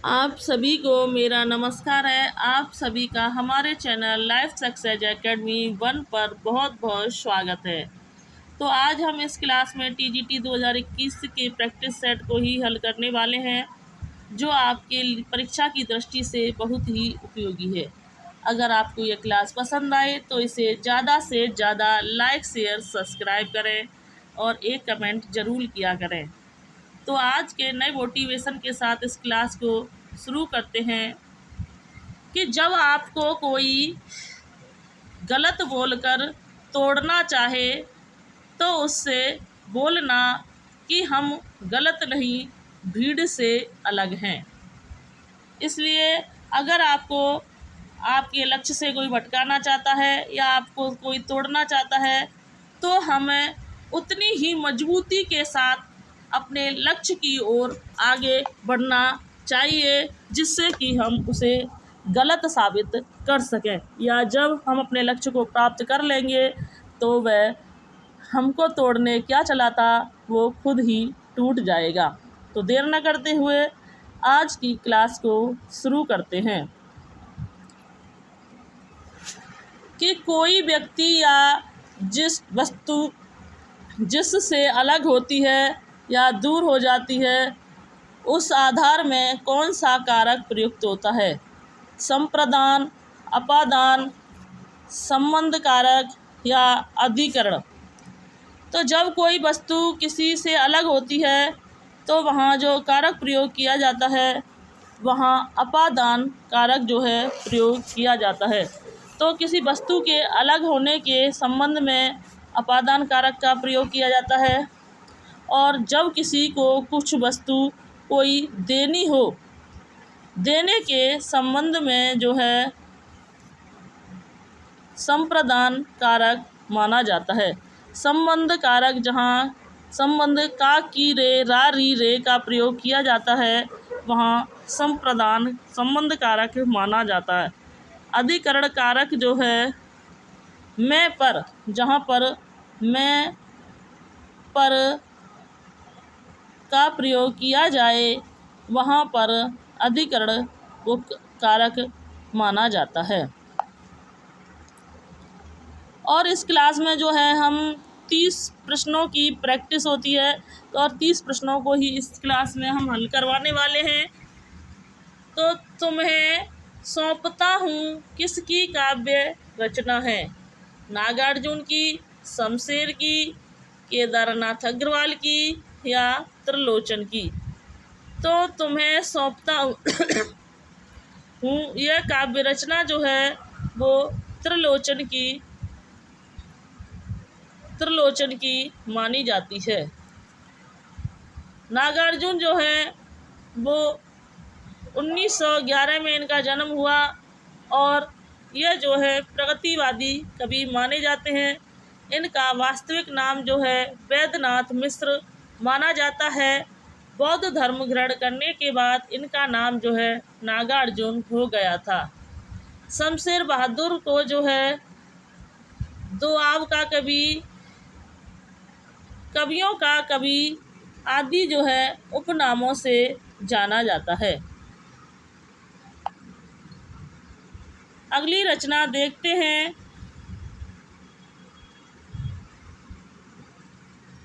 आप सभी को मेरा नमस्कार है। आप सभी का हमारे चैनल लाइफ सक्सेस एकेडमी 1 पर बहुत बहुत स्वागत है। तो आज हम इस क्लास में टीजीटी 2021 के प्रैक्टिस सेट को ही हल करने वाले हैं, जो आपके परीक्षा की दृष्टि से बहुत ही उपयोगी है। अगर आपको ये क्लास पसंद आए तो इसे ज़्यादा से ज़्यादा लाइक शेयर सब्सक्राइब करें और एक कमेंट ज़रूर किया करें। तो आज के नए मोटिवेशन के साथ इस क्लास को शुरू करते हैं कि जब आपको कोई गलत बोलकर तोड़ना चाहे तो उससे बोलना कि हम गलत नहीं, भीड़ से अलग हैं। इसलिए अगर आपको आपके लक्ष्य से कोई भटकाना चाहता है या आपको कोई तोड़ना चाहता है तो हमें उतनी ही मजबूती के साथ अपने लक्ष्य की ओर आगे बढ़ना चाहिए, जिससे कि हम उसे गलत साबित कर सकें, या जब हम अपने लक्ष्य को प्राप्त कर लेंगे तो वह हमको तोड़ने क्या चला था वो खुद ही टूट जाएगा। तो देर न करते हुए आज की क्लास को शुरू करते हैं कि कोई व्यक्ति या जिस वस्तु जिससे अलग होती है या दूर हो जाती है, उस आधार में कौन सा कारक प्रयुक्त होता है? संप्रदान, अपादान, संबंध कारक या अधिकरण। तो जब कोई वस्तु किसी से अलग होती है तो वहाँ जो कारक प्रयोग किया जाता है वहाँ अपादान कारक जो है प्रयोग किया जाता है। तो किसी वस्तु के अलग होने के संबंध में अपादान कारक का प्रयोग किया जाता है। और जब किसी को कुछ वस्तु कोई देनी हो, देने के संबंध में जो है संप्रदान कारक माना जाता है। संबंध कारक जहाँ संबंध का की रे रा री रे का प्रयोग किया जाता है वहाँ संप्रदान संबंध कारक माना जाता है। अधिकरण कारक जो है मैं पर, जहाँ पर मैं पर का प्रयोग किया जाए वहाँ पर अधिकरण को कारक माना जाता है। और इस क्लास में जो है हम 30 प्रश्नों की प्रैक्टिस होती है, तो और 30 प्रश्नों को ही इस क्लास में हम हल करवाने वाले हैं। तो तुम्हें सौंपता हूँ किसकी काव्य रचना है? नागार्जुन की, शमशेर की, केदारनाथ अग्रवाल की या त्रिलोचन की? तो तुम्हें सौंपता हूँ यह काव्य रचना जो है वो त्रिलोचन की मानी जाती है। नागार्जुन जो है वो 1911 में इनका जन्म हुआ और यह जो है प्रगतिवादी कवि माने जाते हैं। इनका वास्तविक नाम जो है वैद्यनाथ मिश्र माना जाता है। बौद्ध धर्म ग्रहण करने के बाद इनका नाम जो है नागार्जुन हो गया था। शमशेर बहादुर को जो है दोआब का कवि, कवियों का कवि आदि जो है उपनामों से जाना जाता है। अगली रचना देखते हैं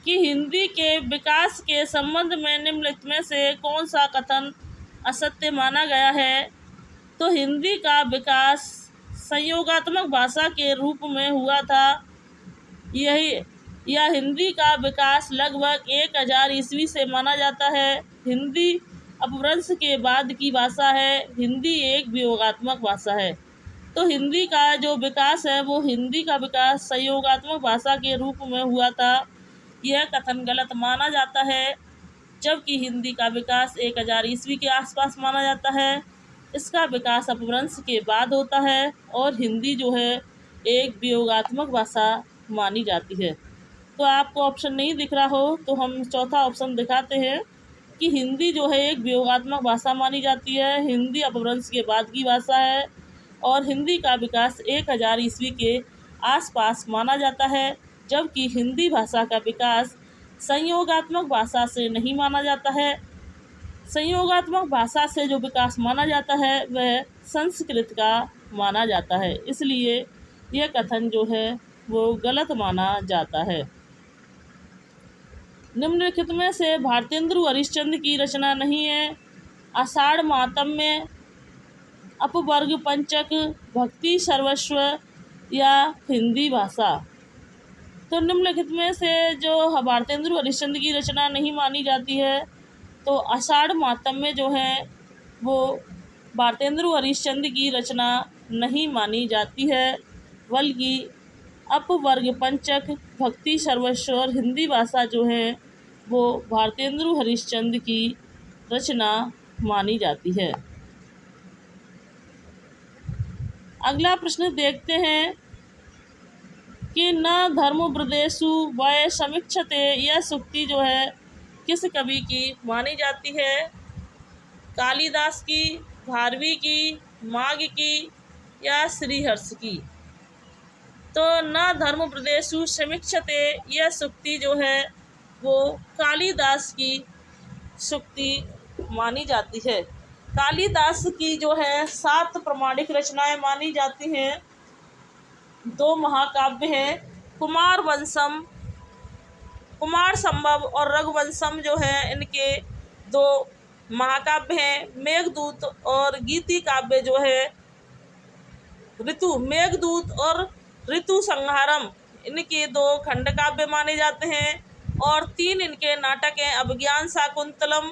कि हिंदी के विकास के संबंध में निम्नलिखित में से कौन सा कथन असत्य माना गया है? तो हिंदी का विकास संयोगात्मक भाषा के रूप में हुआ था। यह हिंदी का विकास लगभग 1000 ईस्वी से माना जाता है। हिंदी अपभ्रंश के बाद की भाषा है। हिंदी एक वियोगात्मक भाषा है। तो हिंदी का जो विकास है वो हिंदी का विकास संयोगात्मक भाषा के रूप में हुआ था, यह कथन गलत माना जाता है। जबकि हिंदी का विकास 1000 ईस्वी के आसपास माना जाता है। इसका विकास अपभ्रंश के बाद होता है और हिंदी जो है एक वियोगात्मक भाषा मानी जाती है। तो आपको ऑप्शन नहीं दिख रहा हो तो हम चौथा ऑप्शन दिखाते हैं कि हिंदी जो है एक वियोगात्मक भाषा मानी जाती है। हिंदी अपभ्रंश के बाद की भाषा है और हिंदी का विकास 1000 ईस्वी के आसपास माना जाता है। जबकि हिंदी भाषा का विकास संयोगात्मक भाषा से नहीं माना जाता है। संयोगात्मक भाषा से जो विकास माना जाता है वह संस्कृत का माना जाता है, इसलिए यह कथन जो है वो गलत माना जाता है। निम्नलिखित में से भारतेंदु हरिश्चंद्र की रचना नहीं है। आषाढ़ मातम्य, अपवर्ग पंचक, भक्ति सर्वस्व या हिंदी भाषा। तो निम्नलिखित में से जो भारतेंदु हरिश्चंद्र की रचना नहीं मानी जाती है, तो आषाढ़ मातम्य जो है वो भारतेंदु हरिश्चंद्र की रचना नहीं मानी जाती है, बल्कि अपवर्ग पंचक, भक्ति सर्वस्व और हिंदी भाषा जो है वो भारतेंदु हरिश्चंद्र की रचना मानी जाती है। अगला प्रश्न देखते हैं कि न धर्मवृदेषु वै समीक्षते, यह सूक्ति जो है किस कवि की मानी जाती है? कालिदास की, भारवी की, माघ की या श्रीहर्ष की? तो न धर्मवृदेषु समीक्षते यह सूक्ति जो है वो कालिदास की सूक्ति मानी जाती है। कालिदास की जो है 7 प्रमाणिक रचनाएं मानी जाती हैं। 2 महाकाव्य हैं, कुमार वंशम, कुमार संभव और रघुवंशम जो है इनके 2 महाकाव्य हैं। मेघदूत और गीति काव्य जो है मेघदूत और ऋतु संहारम इनके 2 खंड काव्य माने जाते हैं। और 3 इनके नाटक हैं, अभिज्ञान शाकुंतलम,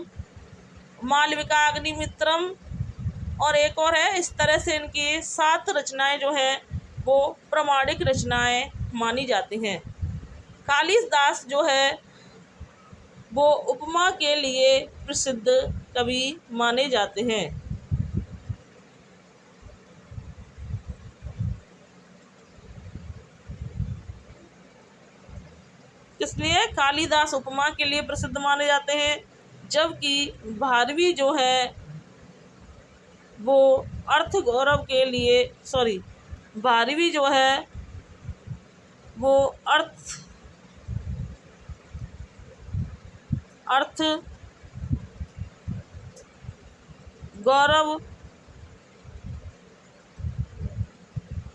मालविका अग्निमित्रम और एक और है। इस तरह से इनकी 7 रचनाएं जो है वो प्रमाणिक रचनाएं मानी जाती हैं। कालिदास जो है वो उपमा के लिए प्रसिद्ध कवि माने जाते हैं। इसलिए कालिदास उपमा के लिए प्रसिद्ध माने जाते हैं, जबकि भारवी जो है वो अर्थ गौरव के लिए भारवी जो है वो अर्थ गौरव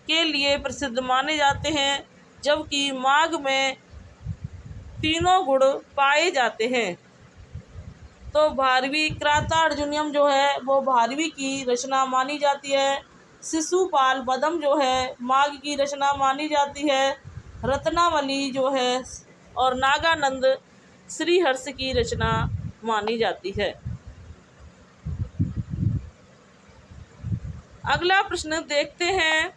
के लिए प्रसिद्ध माने जाते हैं, जबकि माघ में तीनों गुण पाए जाते हैं। तो भारवी क्रातार्जुनियम जो है वो भारवी की रचना मानी जाती है। शिशुपाल बदम जो है माघ की रचना मानी जाती है। रत्नावली जो है और नागानंद श्रीहर्ष की रचना मानी जाती है। अगला प्रश्न देखते हैं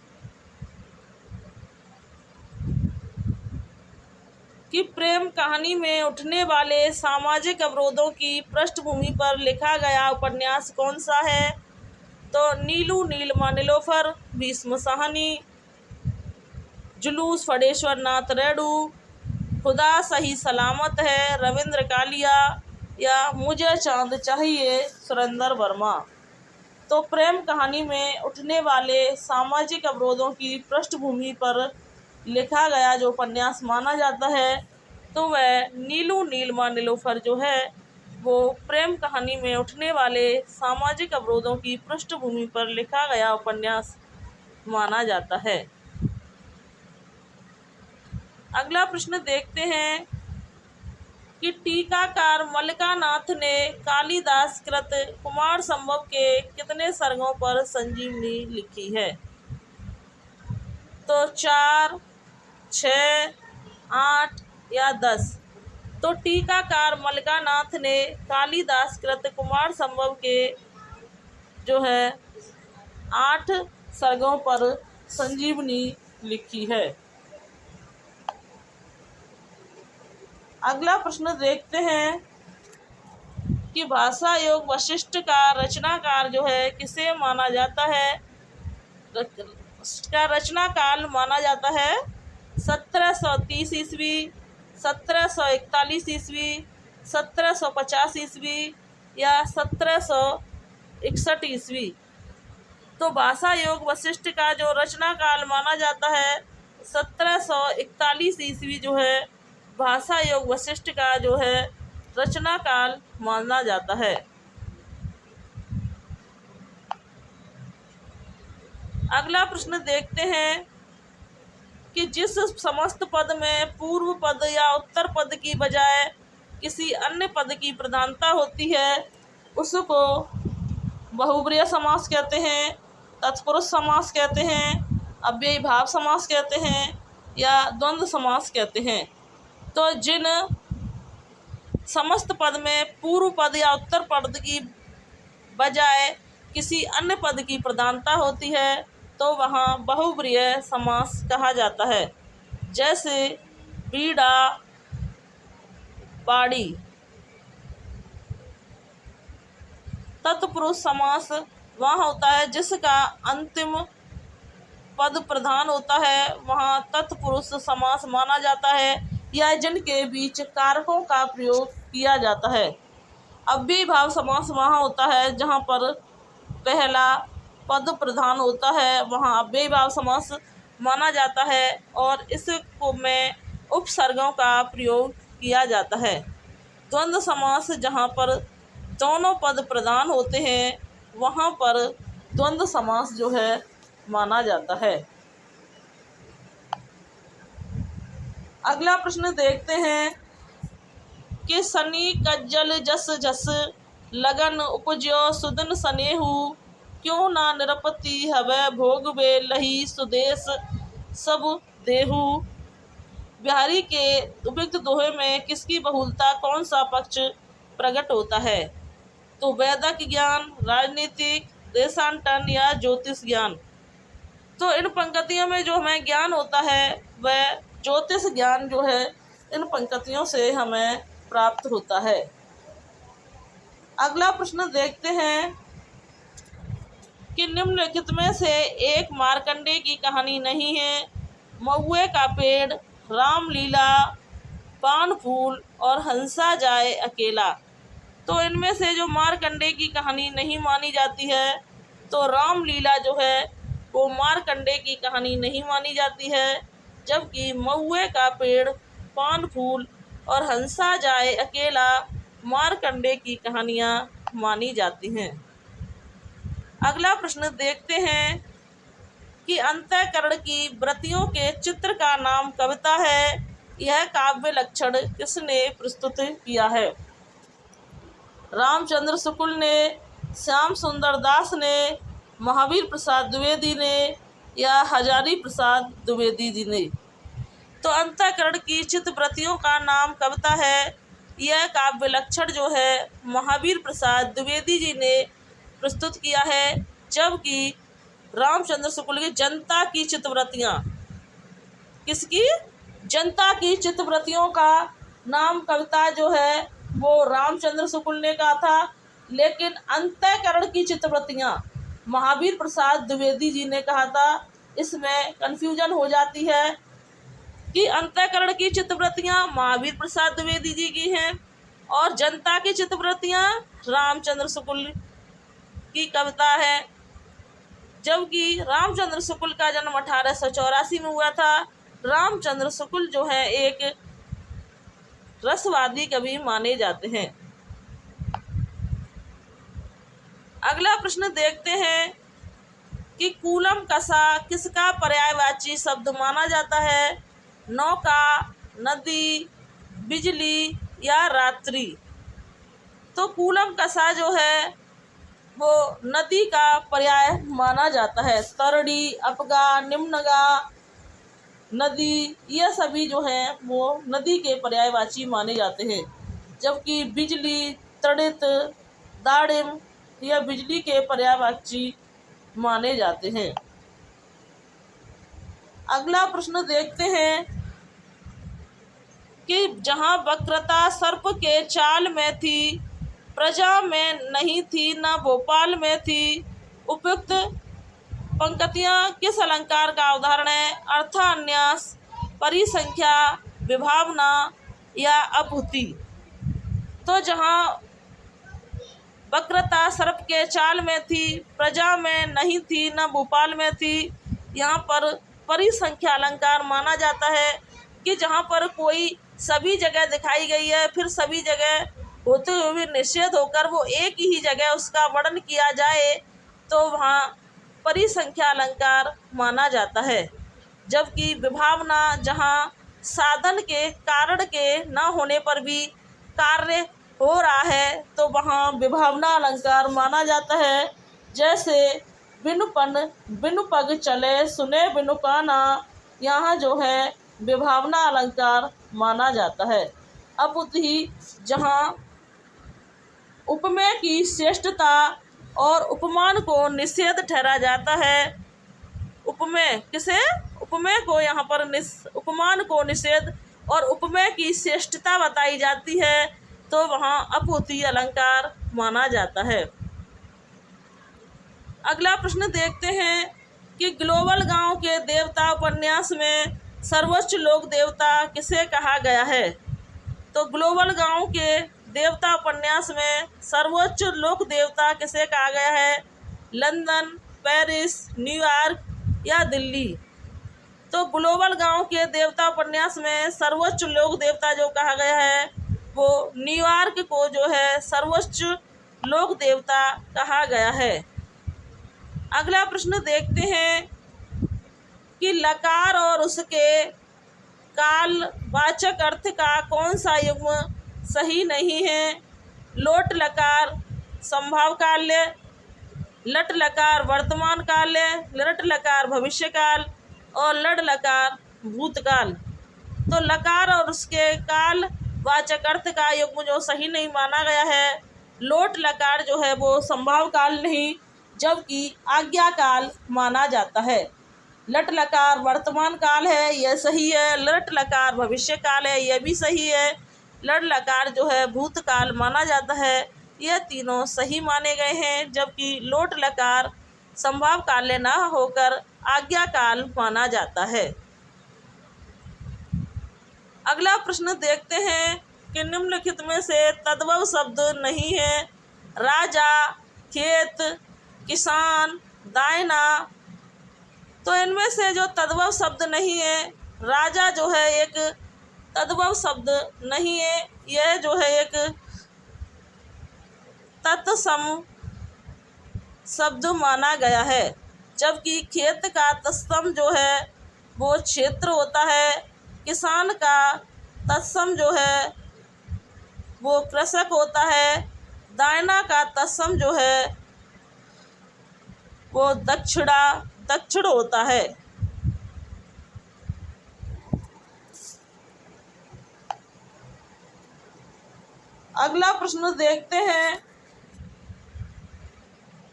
कि प्रेम कहानी में उठने वाले सामाजिक अवरोधों की पृष्ठभूमि पर लिखा गया उपन्यास कौन सा है? तो नीलू नीलमा नीलोफर, भीष्म साहनी, जुलूस फणेश्वर नाथ रेणु, खुदा सही सलामत है रविंद्र कालिया या मुझे चांद चाहिए सुरेंद्र वर्मा। तो प्रेम कहानी में उठने वाले सामाजिक अवरोधों की पृष्ठभूमि पर लिखा गया जो उपन्यास माना जाता है तो वह नीलू नीलमा नीलोफर जो है वो प्रेम कहानी में उठने वाले सामाजिक अवरोधों की पृष्ठभूमि पर लिखा गया उपन्यास माना जाता है। अगला प्रश्न देखते हैं कि टीकाकार मल्लिकानाथ ने कालिदास कृत कुमार संभव के कितने सर्गों पर संजीवनी लिखी है? तो 4, 6, 8 या 10। तो टीकाकार मल्लिकानाथ ने कालिदास कृत कुमार संभव के जो है 8 सर्गों पर संजीवनी लिखी है। अगला प्रश्न देखते हैं कि भाषा योग वशिष्ठ का रचनाकार जो है किसे माना जाता है? का रचना काल माना जाता है 1730 ईस्वी, 1741 ईस्वी, 1750 ईस्वी या 1761 ईस्वी। तो भाषा योग वशिष्ठ का जो रचना काल माना जाता है 1741 ईस्वी जो है भाषा योग वशिष्ठ का जो है रचना काल माना जाता है। अगला प्रश्न देखते हैं कि जिस समस्त पद में पूर्व पद या उत्तर पद की बजाय किसी अन्य पद की प्रधानता होती है उसको बहुब्रीहि समास कहते हैं, तत्पुरुष समास कहते हैं, अव्ययी भाव समास कहते हैं या द्वंद्व समास कहते हैं। तो जिन समस्त पद में पूर्व पद या उत्तर पद की बजाय किसी अन्य पद की प्रधानता होती है तो वहाँ बहुब्रीहि समास कहा जाता है। जैसे बीड़ा, बाड़ी। तत्पुरुष समास वहाँ होता है जिसका अंतिम पद प्रधान होता है, वहाँ तत्पुरुष समास माना जाता है या जिनके बीच कारकों का प्रयोग किया जाता है। अव्ययी भाव समास वहाँ होता है जहाँ पर पहला पद प्रधान होता है, वहाँ अव्ययी भाव समास माना जाता है और इसको में उपसर्गों का प्रयोग किया जाता है। द्वंद्व समास जहाँ पर दोनों पद प्रधान होते हैं वहाँ पर द्वंद्व समास जो है माना जाता है। अगला प्रश्न देखते हैं कि सनी कज्जल जस जस लगन उपज्यो सुदन सनेहु क्यों ना निरपति हवै भोग वे लही सुदेश सब देहु। बिहारी के उपयुक्त दोहे में किसकी बहुलता कौन सा पक्ष प्रकट होता है? तो वैदिक ज्ञान, राजनीतिक, देशांतरण या ज्योतिष ज्ञान। तो इन पंक्तियों में जो हमें ज्ञान होता है वह ज्योतिष ज्ञान जो है इन पंक्तियों से हमें प्राप्त होता है। अगला प्रश्न देखते हैं कि निम्नलिखित में से एक मार्कंडेय की कहानी नहीं है। महुए का पेड़, रामलीला, पान फूल और हंसा जाए अकेला। तो इनमें से जो मार्कंडेय की कहानी नहीं मानी जाती है तो रामलीला जो है वो मार्कंडेय की कहानी नहीं मानी जाती है, जबकि महुए का पेड़, पान फूल और हंसा जाए अकेला मार्कंडेय की कहानियाँ मानी जाती हैं। अगला प्रश्न देखते हैं कि अंतःकरण की वृत्तियों के चित्र का नाम कविता है। यह काव्य लक्षण किसने प्रस्तुत किया है? रामचंद्र शुक्ल ने, श्याम सुंदर दास ने, महावीर प्रसाद द्विवेदी ने या हजारी प्रसाद द्विवेदी जी ने। तो अंतःकरण की चित्तवृत्तियों का नाम कविता है। यह काव्य लक्षण जो है महावीर प्रसाद द्विवेदी जी ने प्रस्तुत किया है, जबकि रामचंद्र शुक्ल की जनता की चित्तवृत्तियाँ, किसकी? जनता की चित्तवृत्तियों का नाम कविता जो है वो रामचंद्र शुक्ल ने कहा था, लेकिन अंतःकरण की चित्तवृत्तियाँ महावीर प्रसाद द्विवेदी जी ने कहा था। इसमें कन्फ्यूजन हो जाती है कि अंतःकरण की चित्तवृत्तियाँ महावीर प्रसाद द्विवेदी जी की हैं और जनता की चित्तवृत्तियाँ रामचंद्र शुक्ल की कविता है, जबकि रामचंद्र शुक्ल का जन्म 1884 में हुआ था। रामचंद्र शुक्ल जो है एक रसवादी कवि माने जाते हैं। अगला प्रश्न देखते हैं कि कूलम कसा किसका पर्यायवाची शब्द माना जाता है? नौका, नदी, बिजली या रात्रि। तो कूलम कसा जो है वो नदी का पर्याय माना जाता है। तरड़ी, अपगा, निम्नगा, नदी ये सभी जो हैं वो नदी के पर्यायवाची माने जाते हैं, जबकि बिजली, तड़ित, दाड़िम यह बिजली के पर्यायवाची माने जाते हैं। अगला प्रश्न देखते हैं कि जहाँ वक्रता सर्प के चाल में थी, प्रजा में नहीं थी न भोपाल में थी, उपयुक्त पंक्तियाँ किस अलंकार का उदाहरण है? अर्थान्यास, परिसंख्या, विभावना या अभूति। तो जहाँ वक्रता सर्प के चाल में थी, प्रजा में नहीं थी न भोपाल में थी, यहाँ पर परिसंख्या अलंकार माना जाता है कि जहाँ पर कोई सभी जगह दिखाई गई है फिर सभी जगह होते हुए निषेध होकर वो एक ही जगह उसका वर्णन किया जाए तो वहाँ परिसंख्या अलंकार माना जाता है। जबकि विभावना जहाँ साधन के कारण के न होने पर भी कार्य हो रहा है तो वहाँ विभावना अलंकार माना जाता है। जैसे बिनु पन बिनु पग चले सुने बिनु काना, यहाँ जो है विभावना अलंकार माना जाता है। अपुत ही जहाँ उपमेय की श्रेष्ठता और उपमान को निषेध ठहरा जाता है, उपमेय किसे, उपमेय को यहाँ पर उपमान को निषेध और उपमेय की श्रेष्ठता बताई जाती है तो वहाँ अपुति अलंकार माना जाता है। अगला प्रश्न देखते हैं कि ग्लोबल गांव के देवता उपन्यास में सर्वोच्च लोक देवता किसे कहा गया है। तो ग्लोबल गांव के देवता उपन्यास में सर्वोच्च लोक देवता किसे कहा गया है, लंदन, पेरिस, न्यूयॉर्क या दिल्ली। तो ग्लोबल गांव के देवता उपन्यास में सर्वोच्च लोक देवता जो कहा गया है वो न्यूयॉर्क को जो है सर्वोच्च लोक देवता कहा गया है। अगला प्रश्न देखते हैं कि लकार और उसके कालवाचक अर्थ का कौन सा युग्म सही नहीं है। लोट लकार संभाव काल्य, लट लकार वर्तमान काल्य, लट लकार भविष्य काल और लड लकार भूतकाल। तो लकार और उसके काल वाचक अर्थ का युग्म जो सही नहीं माना गया है, लोट लकार जो है वो संभाव काल नहीं जबकि आज्ञा काल माना जाता है। लट लकार वर्तमान काल है, यह सही है। लट लकार भविष्य काल है, यह भी सही है। लड लकार जो है भूतकाल माना जाता है। यह तीनों सही माने गए हैं जबकि लोट लकार संभाव काल्य न होकर आज्ञा काल माना जाता है। अगला प्रश्न देखते हैं कि निम्नलिखित में से तद्भव शब्द नहीं है। राजा, खेत, किसान, दायना। तो इनमें से जो तद्भव शब्द नहीं है, राजा जो है एक तद्भव शब्द नहीं है, यह जो है एक तत्सम शब्द माना गया है। जबकि खेत का तत्सम जो है वो क्षेत्र होता है, किसान का तत्सम जो है वो कृषक होता है, दायना का तत्सम जो है वो दक्षिण होता है। अगला प्रश्न देखते हैं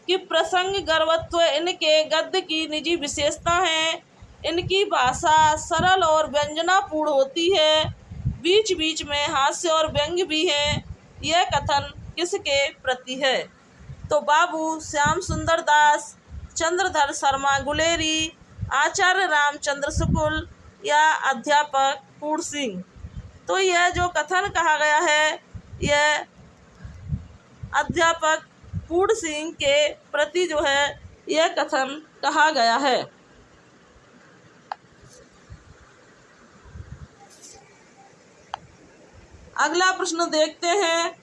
कि प्रसंग गर्वत्व इनके गद्य की निजी विशेषता है। इनकी भाषा सरल और व्यंजनापूर्ण होती है, बीच बीच में हास्य और व्यंग्य भी है। यह कथन किसके प्रति है। तो बाबू श्याम सुंदर दास, चंद्रधर शर्मा गुलेरी, आचार्य रामचंद्र शुक्ल या अध्यापक पूर्ण सिंह। तो यह जो कथन कहा गया है यह अध्यापक पूर्ण सिंह के प्रति जो है यह कथन कहा गया है। अगला प्रश्न देखते हैं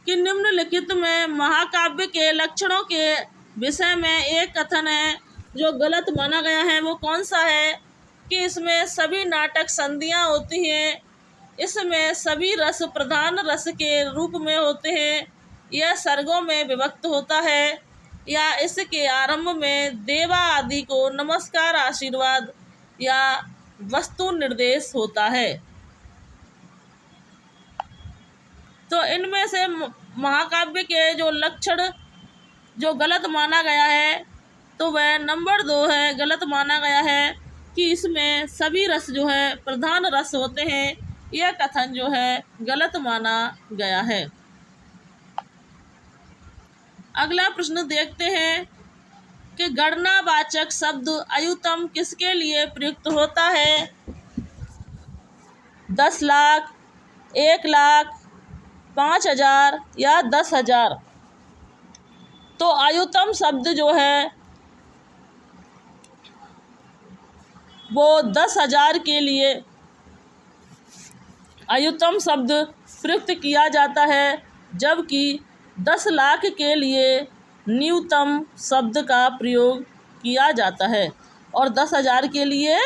कि निम्नलिखित में महाकाव्य के लक्षणों के विषय में एक कथन है जो गलत माना गया है। वो कौन सा है कि इसमें सभी नाटक संधियाँ होती हैं, इसमें सभी रस प्रधान रस के रूप में होते हैं, यह सर्गों में विभक्त होता है, या इसके आरंभ में देवा आदि को नमस्कार आशीर्वाद या वस्तु निर्देश होता है। तो इनमें से महाकाव्य के जो लक्षण जो गलत माना गया है तो वह नंबर 2 है। गलत माना गया है कि इसमें सभी रस जो है प्रधान रस होते हैं, यह कथन जो है गलत माना गया है। अगला प्रश्न देखते हैं कि गणनावाचक शब्द अयुतम किसके लिए प्रयुक्त होता है। 10 लाख, 1 लाख, 5000 या 10,000। तो अयुतम शब्द जो है वो 10,000 के लिए अयुतम शब्द प्रयुक्त किया जाता है, जबकि 10 लाख के लिए न्यूनतम शब्द का प्रयोग किया जाता है और 10,000 के लिए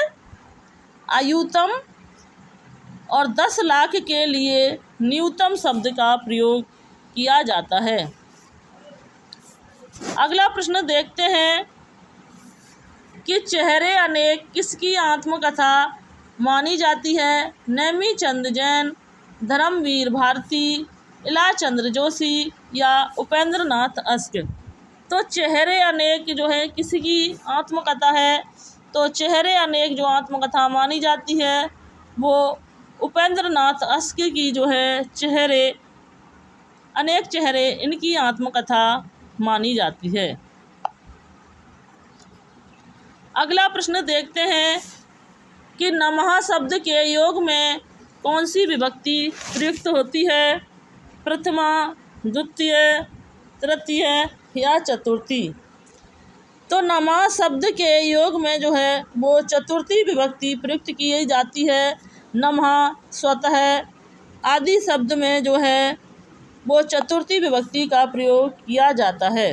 आयुतम और 10 लाख के लिए न्यूनतम शब्द का प्रयोग किया जाता है। अगला प्रश्न देखते हैं कि चेहरे अनेक किसकी आत्मकथा मानी जाती है? नेमीचंद जैन, धर्मवीर भारती, इलाचंद्र जोशी या उपेंद्र नाथ अश्क। तो चेहरे अनेक जो है किसकी आत्मकथा है? तो चेहरे अनेक जो आत्मकथा मानी जाती है वो उपेंद्र नाथ अश्क की जो है अनेक चेहरे इनकी आत्मकथा मानी जाती है। अगला प्रश्न देखते हैं कि नमः शब्द के योग में कौन सी विभक्ति प्रयुक्त होती है? प्रथमा, द्वितीय, तृतीय या चतुर्थी। तो नमः शब्द के योग में जो है वो चतुर्थी विभक्ति प्रयुक्त की जाती है। नमः, स्वतः आदि शब्द में जो है वो चतुर्थी विभक्ति का प्रयोग किया जाता है।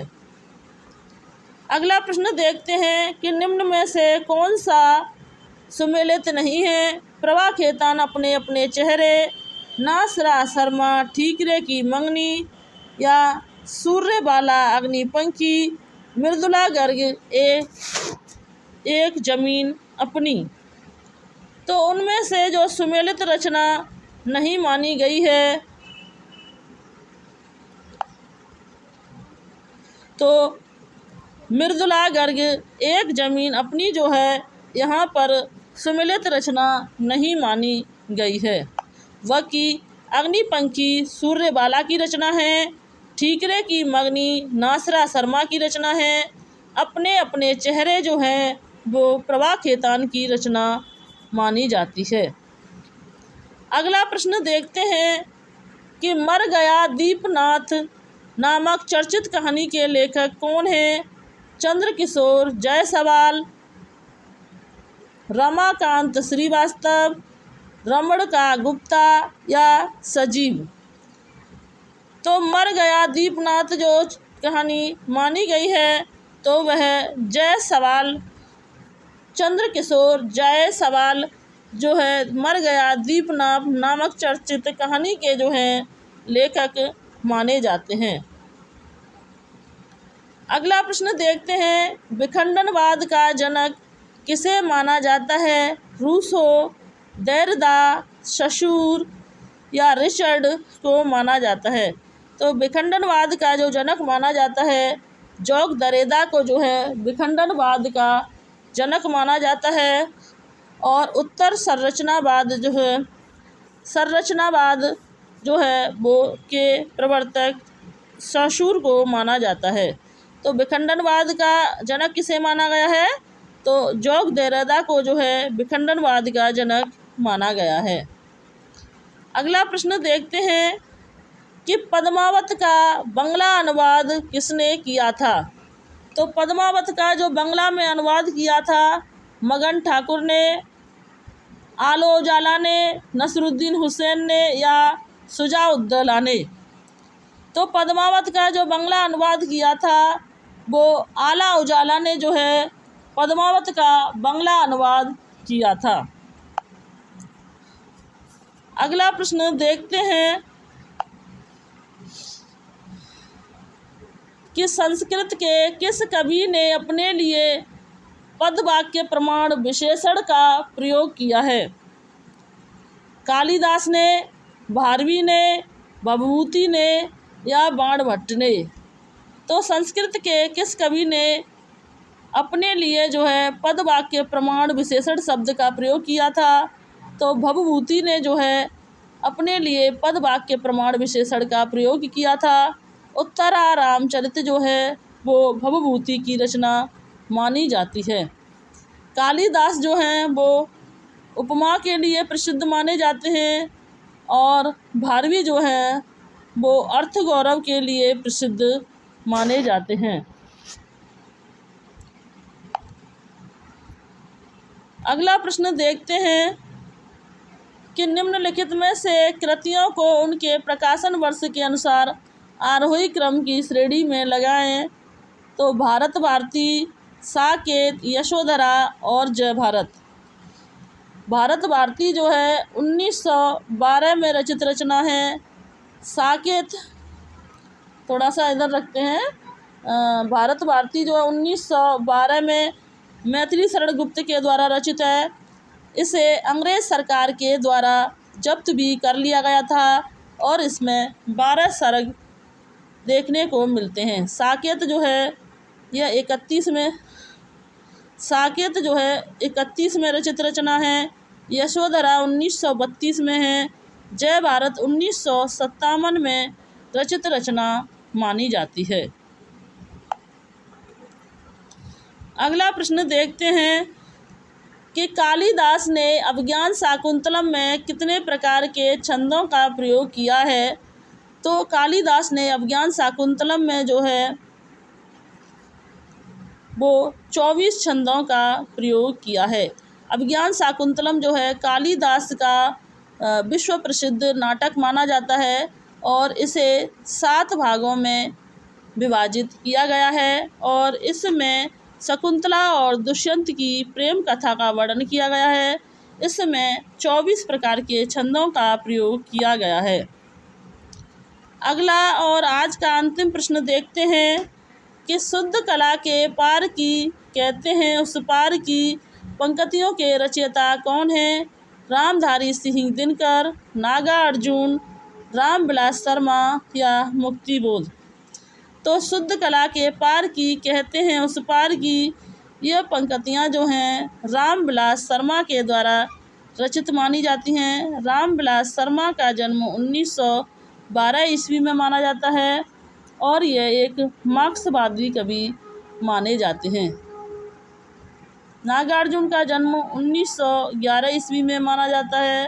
अगला प्रश्न देखते हैं कि निम्न में से कौन सा सुमेलित नहीं है? प्रभा खेतान अपने अपने चेहरे, नासरा शर्मा ठीकरे की मंगनी या सूर्य बाला अग्निपंखी, मृदुला गर्ग एक जमीन अपनी। तो उनमें से जो सुमेलित रचना नहीं मानी गई है तो मृदुला गर्ग एक जमीन अपनी जो है यहाँ पर सुमेलित रचना नहीं मानी गई है। वह की अग्निपंखी सूर्यबाला की रचना है, ठीकरे की मंगनी नासरा शर्मा की रचना है, अपने अपने चेहरे जो हैं वो प्रभा खेतान की रचना मानी जाती है। अगला प्रश्न देखते हैं कि मर गया दीपनाथ नामक चर्चित कहानी के लेखक कौन है? चंद्रकिशोर जायसवाल, रमाकांत श्रीवास्तव, रमणका गुप्ता या सजीव। तो मर गया दीपनाथ जो कहानी मानी गई है तो वह जायसवाल, चंद्रकिशोर जायसवाल जो है मर गया दीपनाथ नामक चर्चित कहानी के जो हैं लेखक माने जाते हैं। अगला प्रश्न देखते हैं, विखंडनवाद का जनक किसे माना जाता है? रूसो, देरदा, सशूर या रिचर्ड को माना जाता है। तो विखंडनवाद का जो जनक माना जाता है जॉक दरेदा को जो है विखंडनवाद का जनक माना जाता है और उत्तर संरचनावाद जो है वो के प्रवर्तक सशूर को माना जाता है। तो विखंडनवाद का जनक किसे माना गया है? तो जॉक दरेदा को जो है विखंडनवाद का जनक माना गया है। अगला प्रश्न देखते हैं कि पद्मावत का बंगला अनुवाद किसने किया था? तो पद्मावत का जो बंगला में अनुवाद किया था मगन ठाकुर ने, आलो उजाला ने, नसरुद्दीन हुसैन ने या शुजाउद्दौला ने। तो पद्मावत का जो बंगला अनुवाद किया था वो आला उजाला ने जो है पद्मावत का बंगला अनुवाद किया था। अगला प्रश्न देखते हैं कि संस्कृत के किस कवि ने अपने लिए पद वाक्य प्रमाण विशेषण का प्रयोग किया है? कालिदास ने, भारवी ने, भवभूति ने या बाणभट्ट ने। तो संस्कृत के किस कवि ने अपने लिए जो है पद वाक्य प्रमाण विशेषण शब्द का प्रयोग किया था? तो भवभूति ने जो है अपने लिए पद वाक्य प्रमाण विशेषण का प्रयोग किया था। उत्तरा रामचरित जो है वो भवभूति की रचना मानी जाती है। कालिदास जो हैं वो उपमा के लिए प्रसिद्ध माने जाते हैं और भारवी जो हैं वो अर्थ गौरव के लिए प्रसिद्ध माने जाते हैं। अगला प्रश्न देखते हैं कि निम्नलिखित में से कृतियों को उनके प्रकाशन वर्ष के अनुसार आरोही क्रम की श्रेणी में लगाएं तो भारत भारती, साकेत, यशोधरा और जय भारत। भारत भारती जो है 1912 में रचित रचना है। साकेत थोड़ा सा इधर रखते हैं। भारत भारती जो है 1912 में मैथिली शरण गुप्त के द्वारा रचित है। इसे अंग्रेज सरकार के द्वारा जब्त भी कर लिया गया था और इसमें 12 सर्ग देखने को मिलते हैं। साकेत जो है यह 31 में रचित रचना है। यशोधरा 1932 में है। जय भारत 1957 में रचित रचना मानी जाती है। अगला प्रश्न देखते हैं कि कालिदास ने अभिज्ञान शाकुंतलम में कितने प्रकार के छंदों का प्रयोग किया है। तो कालिदास ने अभिज्ञान शाकुंतलम में जो है वो 24 छंदों का प्रयोग किया है। अभिज्ञान शाकुंतलम जो है कालिदास का विश्व प्रसिद्ध नाटक माना जाता है और इसे 7 भागों में विभाजित किया गया है और इसमें शकुंतला और दुष्यंत की प्रेम कथा का वर्णन किया गया है। इसमें 24 प्रकार के छंदों का प्रयोग किया गया है। अगला और आज का अंतिम प्रश्न देखते हैं कि शुद्ध कला के पार की कहते हैं उस पार की पंक्तियों के रचयिता कौन है। रामधारी सिंह दिनकर, नागार्जुन, रामविलास शर्मा या मुक्तिबोध। तो शुद्ध कला के पार की कहते हैं उस पार की यह पंक्तियाँ जो हैं रामविलास शर्मा के द्वारा रचित मानी जाती हैं। रामविलास शर्मा का जन्म 1912 ईस्वी में माना जाता है और यह एक मार्क्सवादी कवि माने जाते हैं। नागार्जुन का जन्म 1911 ईस्वी में माना जाता है।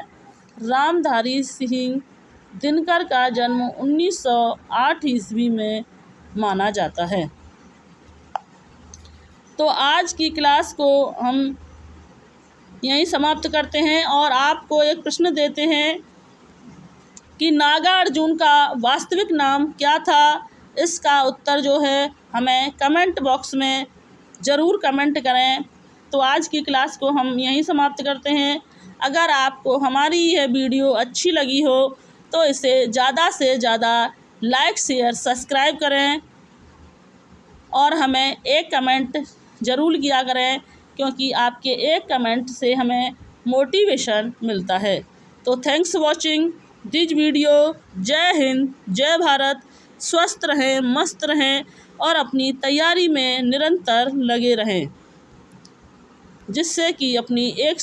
रामधारी सिंह दिनकर का जन्म 1908 ईस्वी में माना जाता है। तो आज की क्लास को हम यहीं समाप्त करते हैं और आपको एक प्रश्न देते हैं कि नागार्जुन का वास्तविक नाम क्या था। इसका उत्तर जो है हमें कमेंट बॉक्स में ज़रूर कमेंट करें। तो आज की क्लास को हम यहीं समाप्त करते हैं। अगर आपको हमारी यह वीडियो अच्छी लगी हो तो इसे ज़्यादा से ज़्यादा लाइक, शेयर, सब्सक्राइब करें और हमें एक कमेंट ज़रूर किया करें क्योंकि आपके एक कमेंट से हमें मोटिवेशन मिलता है। तो थैंक्स वॉचिंग दिस वीडियो। जय हिंद, जय भारत। स्वस्थ रहें, मस्त रहें और अपनी तैयारी में निरंतर लगे रहें जिससे कि अपनी एक